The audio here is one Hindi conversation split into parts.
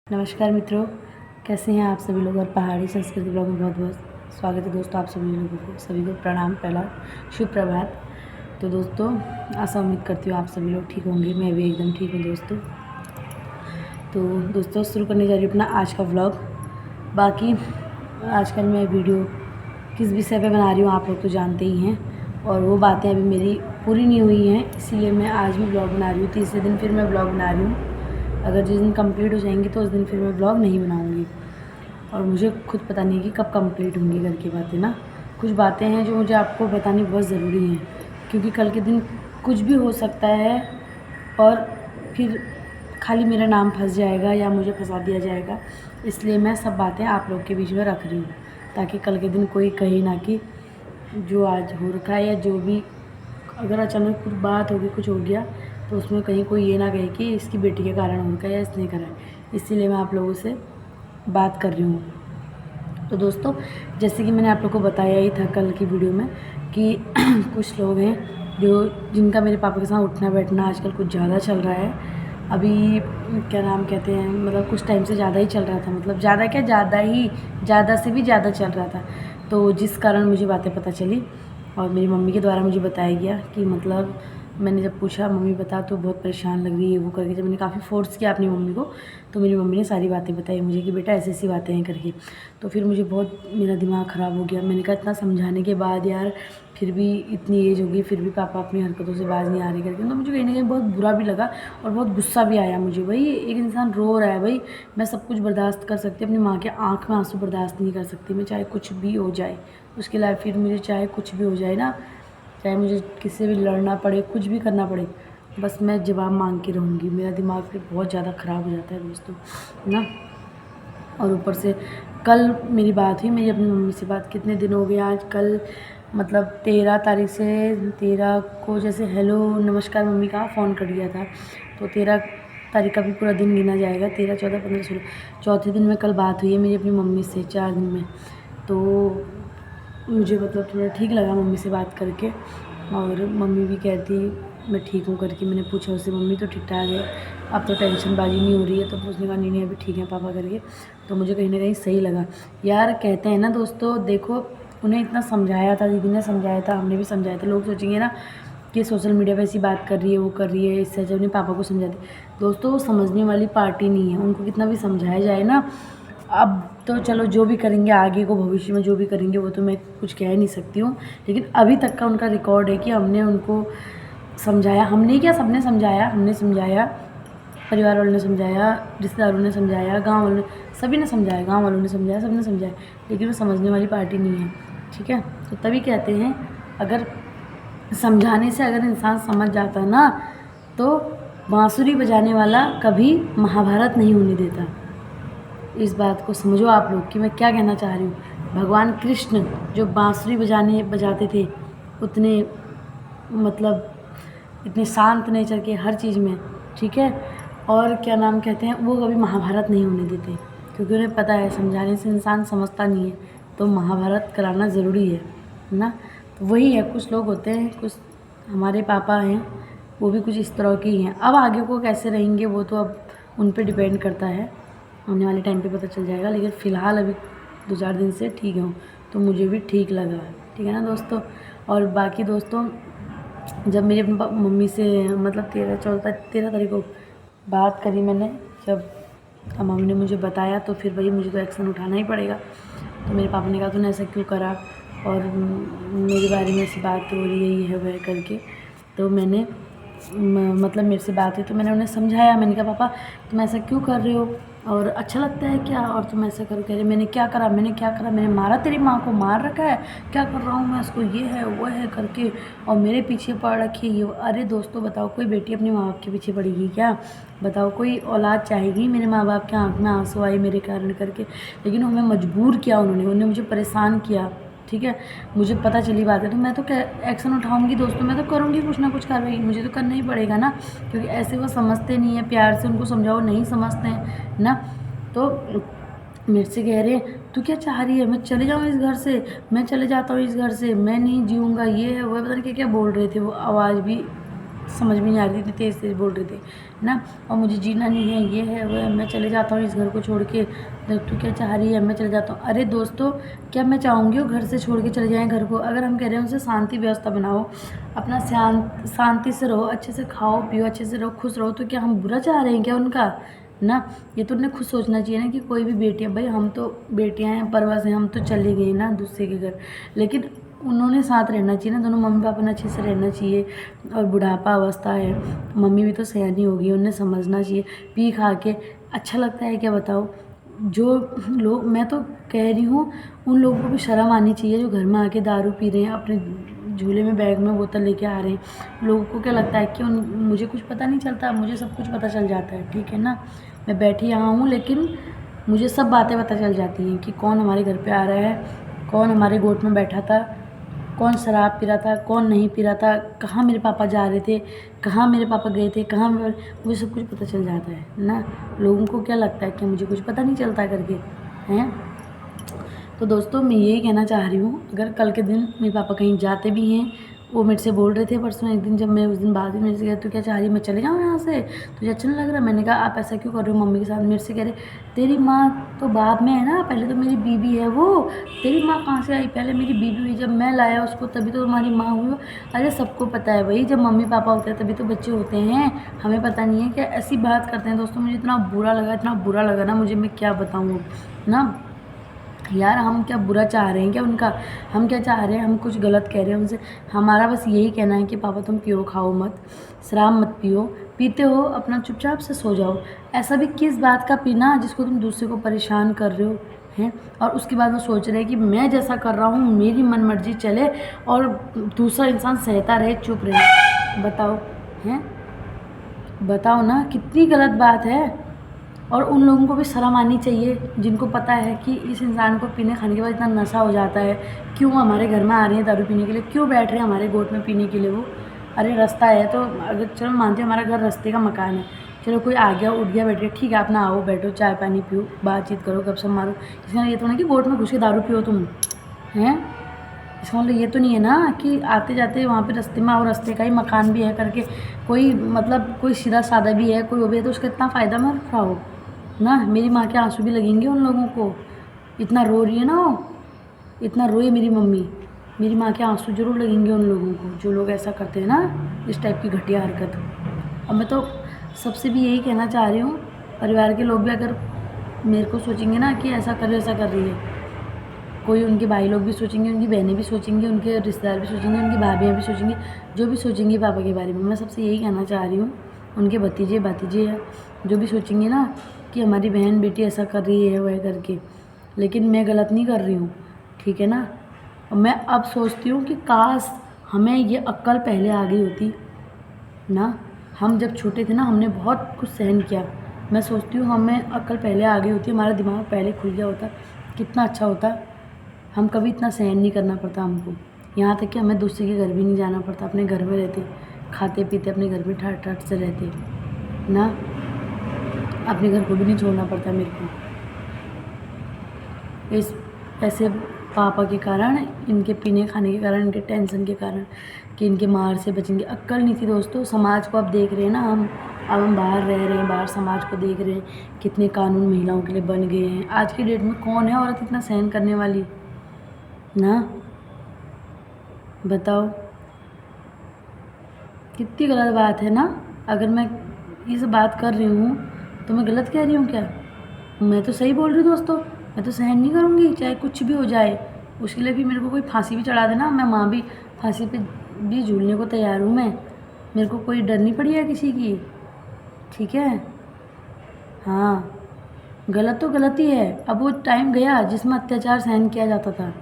नमस्कार मित्रों, कैसे हैं आप सभी लोग। और पहाड़ी संस्कृति ब्लॉग में बहुत बहुत स्वागत है दोस्तों। आप सभी लोगों को सभी को प्रणाम, पहला शुभ प्रभात। तो दोस्तों, आशा उम्मीद करती हूँ आप सभी लोग ठीक होंगे। मैं भी एकदम ठीक हूँ दोस्तों। तो दोस्तों, शुरू करने जा रही हूँ अपना आज का व्लॉग। बाकी आजकल मैं वीडियो किस विषय पे बना रही हूँ आप लोग तो जानते ही हैं, और वो बातें अभी मेरी पूरी नहीं हुई हैं, इसीलिए मैं आज भी ब्लॉग बना रही हूँ। तीसरे दिन फिर मैं ब्लॉग बना रही हूँ। अगर जिस दिन कंप्लीट हो जाएंगी तो उस दिन फिर मैं ब्लॉग नहीं बनाऊँगी, और मुझे खुद पता नहीं कि कब कंप्लीट होंगी घर की बातें ना। कुछ बातें हैं जो मुझे आपको बतानी बहुत ज़रूरी हैं, क्योंकि कल के दिन कुछ भी हो सकता है और फिर खाली मेरा नाम फंस जाएगा या मुझे फंसा दिया जाएगा। इसलिए मैं सब बातें आप लोग के बीच में रख रही हूँ, ताकि कल के दिन कोई कहे ना कि जो आज हो रखा है, या जो भी अगर अचानक कुछ बात होगी, कुछ हो गया, तो उसमें कहीं कोई ये ना कहे कि इसकी बेटी के कारण हो रखा है या इसने करा है। इसीलिए मैं आप लोगों से बात कर रही हूँ। तो दोस्तों, जैसे कि मैंने आप लोग को बताया ही था कल की वीडियो में कि कुछ लोग हैं जिनका मेरे पापा के साथ उठना बैठना आजकल कुछ ज़्यादा चल रहा है। अभी क्या नाम कहते हैं, मतलब कुछ टाइम से ज़्यादा ही चल रहा था, मतलब ज़्यादा क्या, ज़्यादा से भी ज़्यादा चल रहा था। तो जिस कारण मुझे बातें पता चली और मेरी मम्मी के द्वारा मुझे बताया गया कि मतलब मैंने जब पूछा मम्मी बता, तो बहुत परेशान लग रही है वो करके, जब मैंने काफ़ी फ़ोर्स किया अपनी मम्मी को, तो मेरी मम्मी ने सारी बातें बताई मुझे कि बेटा ऐसी ऐसी बातें हैं करके। तो फिर मुझे बहुत मेरा दिमाग ख़राब हो गया। मैंने कहा इतना समझाने के बाद यार, फिर भी इतनी एज होगी फिर भी पापा अपनी हरकतों से बाज नहीं आ रही करके, तो मुझे कहीं ना कहीं बहुत बुरा भी लगा और बहुत गुस्सा भी आया मुझे। भाई, एक इंसान रो रहा है, भाई मैं सब कुछ बर्दाश्त कर सकती, अपनी माँ के आँख में आंसू बर्दाश्त नहीं कर सकती मैं, चाहे कुछ भी हो जाए उसके लिए। फिर मुझे चाहे कुछ भी हो जाए ना, चाहे मुझे किसी से भी लड़ना पड़े, कुछ भी करना पड़े, बस मैं जवाब मांग के रहूँगी। मेरा दिमाग फिर बहुत ज़्यादा ख़राब हो जाता है दोस्तों ना। और ऊपर से कल मेरी बात हुई, मेरी अपनी मम्मी से बात कितने दिन हो गए आज, कल मतलब 13 तारीख से 13 को जैसे हेलो नमस्कार मम्मी का फ़ोन कर दिया था, तो 13 तारीख का भी पूरा दिन गिना जाएगा। 13, 14, 15, 16 चौथे दिन में कल बात हुई है मेरी अपनी मम्मी से 4 दिन में। तो मुझे मतलब थोड़ा ठीक लगा मम्मी से बात करके, और मम्मी भी कहती मैं ठीक हूँ करके। मैंने पूछा उससे, मम्मी तो ठीक ठाक है, अब तो टेंशनबाजी नहीं हो रही है? तो उसने कहा नहीं अभी ठीक है पापा करके। तो मुझे कहीं ना कहीं सही लगा यार। कहते हैं ना दोस्तों, देखो उन्हें इतना समझाया था, दीदी ने समझाया था, हमने भी समझाया था। लोग सोचेंगे ना कि सोशल मीडिया पर ऐसी बात कर रही है, वो कर रही है, इससे जब अपने पापा को समझाती। दोस्तों, वो समझने वाली पार्टी नहीं है, उनको कितना भी समझाया जाए ना। अब तो चलो जो भी करेंगे आगे को, भविष्य में जो भी करेंगे वो तो मैं कुछ कह नहीं सकती हूँ, लेकिन अभी तक का उनका रिकॉर्ड है कि हमने उनको समझाया। हमने क्या, सबने समझाया, हमने समझाया, परिवार वालों ने समझाया, रिश्तेदारों ने समझाया, गांव वालों ने, सभी ने समझाया, गांव वालों ने समझाया, सबने समझाया, लेकिन वो समझने वाली पार्टी नहीं है। ठीक है, तो तभी कहते हैं अगर समझाने से अगर इंसान समझ जाता ना, तो बांसुरी बजाने वाला कभी महाभारत नहीं होने देता। इस बात को समझो आप लोग कि मैं क्या कहना चाह रही हूँ। भगवान कृष्ण जो बांसुरी बजाते थे, उतने मतलब इतने शांत नेचर के हर चीज़ में, ठीक है, और क्या नाम कहते हैं, वो कभी महाभारत नहीं होने देते, क्योंकि उन्हें पता है समझाने से इंसान समझता नहीं है, तो महाभारत कराना ज़रूरी है ना। तो वही है, कुछ लोग होते हैं, कुछ हमारे पापा हैं वो भी कुछ इस तरह के ही हैं। अब आगे को कैसे रहेंगे वो तो अब उन पर डिपेंड करता है, आने वाले टाइम पे पता चल जाएगा। लेकिन फ़िलहाल अभी 2-4 दिन से ठीक हूँ, तो मुझे भी ठीक लगा, ठीक है ना दोस्तों। और बाकी दोस्तों, जब मेरी मम्मी से मतलब 13 तारीख को बात करी मैंने, जब मम्मी ने मुझे बताया, तो फिर वही मुझे तो एक्शन उठाना ही पड़ेगा। तो मेरे पापा ने कहा तूने ऐसा क्यों करा, और मेरे बारे में ऐसी बात हो रही है, ये है वह करके। तो मैंने मतलब मेरे से बात हुई तो मैंने उन्हें समझाया। मैंने कहा पापा तुम ऐसा क्यों कर रहे हो, और अच्छा लगता है क्या, और तुम ऐसा करो। कह रहे मैंने क्या करा, मैंने मारा, तेरी माँ को मार रखा है, क्या कर रहा हूँ मैं उसको, ये है वो है करके, और मेरे पीछे पड़ रखी है ये। अरे दोस्तों बताओ, कोई बेटी अपने माँ बाप के पीछे पड़ेगी क्या? बताओ, कोई औलाद चाहेगी मेरे माँ बाप के आँख में आंसू आए मेरे कारण करके? लेकिन हमें मजबूर किया उन्होंने मुझे परेशान किया, ठीक है। मुझे पता चली बात है तो मैं तो एक्शन उठाऊंगी दोस्तों, मैं तो करूँगी कुछ ना कुछ कार्रवाई, मुझे तो करना ही पड़ेगा ना, क्योंकि ऐसे वो समझते नहीं है। प्यार से उनको समझाओ, नहीं समझते हैं ना। तो मेरे से कह रहे तू क्या चाह रही है, मैं चले जाऊँ इस घर से, मैं चले जाता हूँ इस घर से, मैं नहीं जीऊँगा, ये है वो है, पता नहीं क्या क्या बोल रहे थे। वो आवाज़ भी समझ में नहीं आ रही थी, तेज़ तेज़ बोल रहे थे ना। और मुझे जीना नहीं है, ये है वो है, मैं चले जाता हूँ इस घर को छोड़ के। तू क्या चाह रही है, मैं चले जाता हूँ। अरे दोस्तों, क्या मैं चाहूँगी वो घर से छोड़ के चले जाएँ घर को? अगर हम कह रहे हैं उनसे शांति व्यवस्था बनाओ, अपना शांति से रहो, अच्छे से खाओ पियो, अच्छे से रहो, खुश रहो, तो क्या हम बुरा चाह रहे हैं क्या उनका ना? ये तो उन्हें खुद सोचना चाहिए ना कि कोई भी बेटियाँ, भाई हम तो बेटियाँ हैं, परवश हैं, हम तो चले गए ना दूसरे के घर, लेकिन उन्होंने साथ रहना चाहिए ना, दोनों मम्मी पापा ने अच्छे से रहना चाहिए। और बुढ़ापा अवस्था है, मम्मी भी तो सयानी होगी, उन्हें समझना चाहिए। पी खा के अच्छा लगता है क्या बताओ? जो लोग, मैं तो कह रही हूँ उन लोगों को भी शर्म आनी चाहिए जो घर में आके दारू पी रहे हैं, अपने झूले में बैग में बोतल लेके आ रहे हैं। लोगों को क्या लगता है कि मुझे कुछ पता नहीं चलता? मुझे सब कुछ पता चल जाता है, ठीक है ना। मैं बैठी यहाँ हूँ लेकिन मुझे सब बातें पता चल जाती हैं कि कौन हमारे घर पे आ रहा है, कौन हमारे गोद में बैठा था, कौन शराब पी रहा था, कौन नहीं पी रहा था, कहाँ मेरे पापा जा रहे थे, कहाँ मेरे पापा गए थे, कहाँ मुझे सब कुछ पता चल जाता है ना। लोगों को क्या लगता है कि मुझे कुछ पता नहीं चलता करके, हैं। तो दोस्तों मैं यही कहना चाह रही हूँ, अगर कल के दिन मेरे पापा कहीं जाते भी हैं, वो मेरे से बोल रहे थे परसों एक दिन, जब मैं उस दिन बाद ही मेरे से कह, तू क्या चाह रही है मैं चले जाऊँ यहाँ से, तुझे अच्छा नहीं लग रहा? मैंने कहा आप ऐसा क्यों कर रहे हो मम्मी के साथ? मेरे से कह रहे तेरी माँ तो बाद में है ना, पहले तो मेरी बीबी है वो, तेरी माँ कहाँ से आई? पहले मेरी बीबी हुई, जब मैं लाया उसको तभी तो तुम्हारी माँ हुई। अरे सबको पता है भाई, जब मम्मी पापा होते हैं तभी तो बच्चे होते हैं, हमें पता नहीं है क्या? ऐसी बात करते हैं दोस्तों। मुझे इतना बुरा लगा, इतना बुरा लगा ना मुझे, मैं क्या बताऊँ ना यार। हम क्या बुरा चाह रहे हैं क्या उनका? हम क्या चाह रहे हैं? हम कुछ गलत कह रहे हैं उनसे? हमारा बस यही कहना है कि पापा तुम पियो खाओ मत, शराब मत पियो, पीते हो अपना चुपचाप से सो जाओ। ऐसा भी किस बात का पीना जिसको तुम दूसरे को परेशान कर रहे हो हैं? और उसके बाद वो सोच रहे हैं कि मैं जैसा कर रहा हूँ मेरी मन मर्जी चले और दूसरा इंसान सहता रहे, चुप रहे। बताओ हैं, बताओ ना, कितनी गलत बात है। और उन लोगों को भी शर्म आनी चाहिए जिनको पता है कि इस इंसान को पीने खाने के बाद इतना नशा हो जाता है, क्यों हमारे घर में आ रहे हैं दारू पीने के लिए, क्यों बैठ रहे हैं हमारे गोद में पीने के लिए वो। अरे रास्ता है तो, अगर चलो मानते हैं हमारा घर रास्ते का मकान है, चलो कोई आ गया उठ गया बैठ गया, ठीक है आप ना आओ, बैठो चाय पानी पियो, बातचीत करो, गपशप मारो। इसका ये तो नहीं कि गोद में घुस के दारू पियो तुम, हैं। इसका मतलब ये तो नहीं है ना कि आते जाते वहाँ पे रास्ते में और रास्ते का ही मकान भी है करके कोई, मतलब कोई सीधा साधा भी है, कोई वो भी है, तो उसका इतना फ़ायदा मत उठाओ ना। मेरी माँ के आंसू भी लगेंगे उन लोगों को, इतना रो रही है ना वो, इतना रोई मेरी मम्मी, मेरी माँ के आंसू ज़रूर लगेंगे उन लोगों को जो लोग ऐसा करते हैं ना, इस टाइप की घटिया हरकत। अब मैं तो सबसे भी यही कहना चाह रही हूँ, परिवार के लोग भी अगर मेरे को सोचेंगे ना कि ऐसा कर रही है, कोई उनके भाई लोग भी सोचेंगे, उनकी बहनें भी सोचेंगी, उनके रिश्तेदार भी सोचेंगे, उनकी भाभियाँ भी सोचेंगी, जो भी सोचेंगी पापा के बारे में। मैं सबसे यही कहना चाह रही हूँ, उनके भतीजे भातीजे हैं जो भी सोचेंगे ना कि हमारी बहन बेटी ऐसा कर रही है वह करके, लेकिन मैं गलत नहीं कर रही हूँ, ठीक है ना। और मैं अब सोचती हूँ कि काश हमें ये अक्ल पहले आ गई होती ना। हम जब छोटे थे ना हमने बहुत कुछ सहन किया, मैं सोचती हूँ हमें अक्ल पहले आ गई होती, हमारा दिमाग पहले खुल गया होता, कितना अच्छा होता। हम कभी इतना सहन नहीं करना पड़ता हमको, यहाँ तक कि हमें दूसरे के घर भी नहीं जाना पड़ता, अपने घर में रहते, खाते पीते अपने घर में ठाट ठाट से रहते ना, अपने घर को भी नहीं छोड़ना पड़ता मेरे को। इस ऐसे पापा के कारण, इनके पीने खाने के कारण, इनके टेंशन के कारण कि इनके मार से बचेंगे। अक्ल नहीं थी दोस्तों। समाज को अब देख रहे हैं ना हम, अब हम बाहर रह रहे हैं, बाहर समाज को देख रहे हैं, कितने कानून महिलाओं के लिए बन गए हैं। आज की डेट में कौन है औरत इतना सहन करने वाली ना, बताओ। कितनी गलत बात है ना। अगर मैं ये सब बात कर रही हूँ तो मैं गलत कह रही हूँ क्या? मैं तो सही बोल रही हूँ दोस्तों, मैं तो सहन नहीं करूँगी चाहे कुछ भी हो जाए। उसके लिए भी मेरे को कोई फांसी भी चढ़ा देना, मैं माँ भी फांसी पे भी झूलने को तैयार हूँ मैं। मेरे को कोई डर नहीं पड़ी है किसी की, ठीक है। हाँ, गलत तो गलत ही है। अब वो टाइम गया जिसमें अत्याचार सहन किया जाता था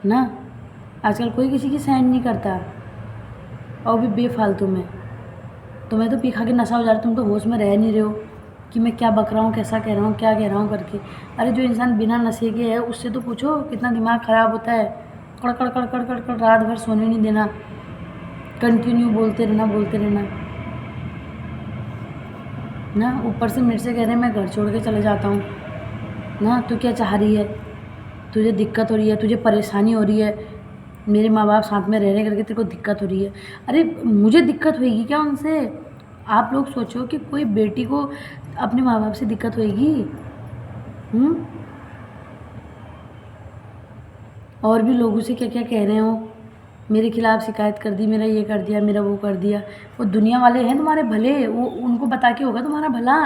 ना, आजकल कोई किसी की सहन नहीं करता, और भी बेफालतू में। तुम्हें तो पी खा के नशा हो जा रहा है, तुम तो होश में रह नहीं रहे हो कि मैं क्या बक रहा हूँ, कैसा कह रहा हूँ, क्या कह रहा हूँ करके। अरे जो इंसान बिना नशे के है उससे तो पूछो कितना दिमाग ख़राब होता है। कड़ कड़ कड़ कड़ कड़ कड़ रात भर सोने नहीं देना, कंटिन्यू बोलते रहना ना। ऊपर से मेरे से कह रहे हैं मैं घर छोड़ के चले जाता हूँ ना। तू क्या चाह रही है? तुझे दिक्कत हो रही है, तुझे परेशानी हो रही है मेरे माँ बाप साथ में रह करके तेरे को दिक्कत हो रही है। अरे मुझे दिक्कत होएगी क्या उनसे? आप लोग सोचो कि कोई बेटी को अपने माँ बाप से दिक्कत होएगी? और भी लोग उसे क्या क्या कह रहे हो, मेरे खिलाफ़ शिकायत कर दी, मेरा ये कर दिया, मेरा वो कर दिया। वो दुनिया वाले हैं तुम्हारे भले, वो उनको बता के होगा तुम्हारा भला,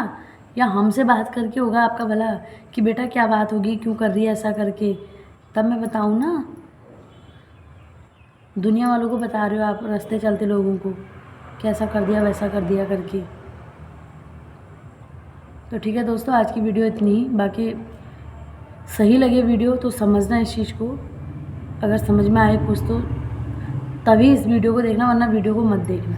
या हमसे बात करके होगा आपका भला कि बेटा क्या बात होगी, क्यों कर रही है ऐसा करके, तब मैं बताऊँ ना। दुनिया वालों को बता रहे हो आप, रास्ते चलते लोगों को, कैसा कर दिया वैसा कर दिया करके। तो ठीक है दोस्तों, आज की वीडियो इतनी ही। बाकी सही लगे वीडियो तो समझना इस चीज़ को, अगर समझ में आए कुछ तो तभी इस वीडियो को देखना, वरना वीडियो को मत देखना।